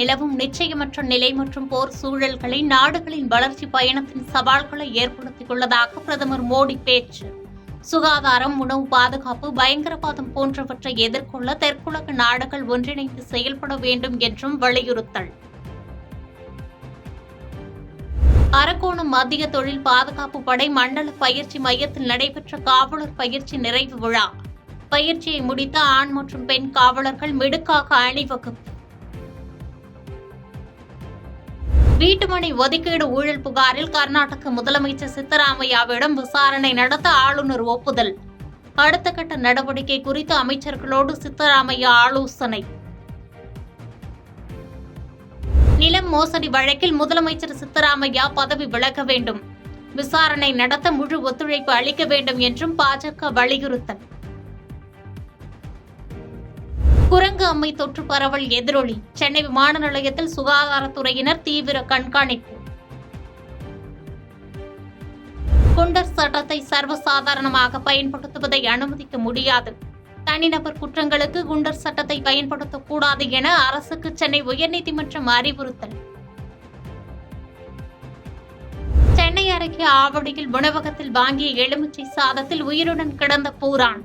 நிலவும் நிச்சயமற்ற நிலை மற்றும் போர் சூழல்களை நாடுகளின் வளர்ச்சி பயணத்தின் சவால்களை ஏற்படுத்தியுள்ளதாக பிரதமர் மோடி பேச்சு. சுகாதாரம், உணவு பாதுகாப்பு, பயங்கரவாதம் போன்றவற்றை எதிர்கொள்ள தெற்குலக நாடுகள் ஒன்றிணைந்து செயல்பட வேண்டும் என்றும் வலியுறுத்தல். அரக்கோணம் மத்திய தொழில் பாதுகாப்பு படை மண்டல பயிற்சி மையத்தில் நடைபெற்ற காவலர் பயிற்சி நிறைவு விழா. பயிற்சியை முடித்த ஆண் மற்றும் பெண் காவலர்கள் மிடுக்காக அணிவகுப்பு. வீட்டுமனை ஒதுக்கீடு ஊழல் புகாரில் கர்நாடக முதலமைச்சர் சித்தராமையாவிடம் விசாரணை நடத்த ஆளுநர் ஒப்புதல். அடுத்த கட்ட நடவடிக்கை குறித்து அமைச்சர்களோடு சித்தராமையா ஆலோசனை. நிலம் மோசடி வழக்கில் முதலமைச்சர் சித்தராமையா பதவி விலக வேண்டும், விசாரணை நடத்த முழு ஒத்துழைப்பு அளிக்க வேண்டும் என்றும் பாஜக வலியுறுத்தல். குரங்கு அம்மை தொற்று பரவல் எதிரொலி. சென்னை விமான நிலையத்தில் சுகாதாரத்துறையினர் தீவிர கண்காணிப்பு. குண்டர் சட்டத்தை சர்வசாதாரணமாக பயன்படுத்துவதை அனுமதிக்க முடியாது. தனிநபர் குற்றங்களுக்கு குண்டர் சட்டத்தை பயன்படுத்தக்கூடாது என அரசுக்கு சென்னை உயர்நீதிமன்றம் அறிவுறுத்தல். சென்னை அருகே ஆவடியில் உணவகத்தில் வாங்கிய எலுமிச்சை சாதத்தில் உயிருடன் கிடந்த பூரான்.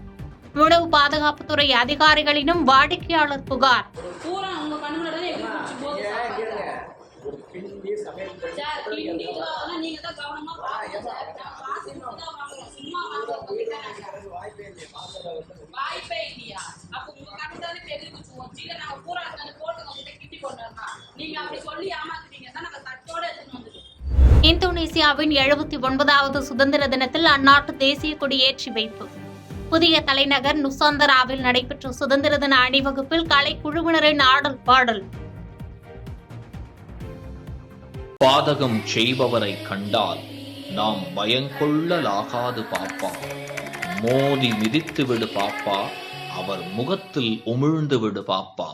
உணவு பாதுகாப்புத்துறை அதிகாரிகளிடம் வாடிக்கையாளர் புகார். இந்தோனேசியாவின் 79வது சுதந்திர தினத்தில் அந்நாட்டு தேசிய கொடி ஏற்றி வைப்பு. புதிய தலைநகர் நுசாந்தராவில் நடைபெற்ற சுதந்திர தின அணிவகுப்பில் கலைக்குழுவினரின் ஆடல் பாடல். பாதகம் செய்பவரை கண்டால் நாம் பயங்கொள்ளலாகாது பாப்பா, மோதி மிதித்து விடு பாப்பா, அவர் முகத்தில் உமிழ்ந்து விடு பாப்பா.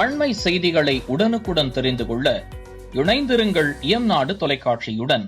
அண்மை செய்திகளை உடனுக்குடன் தெரிந்து கொள்ள இணைந்திருங்கள் இயம்நாடு தொலைக்காட்சியுடன்.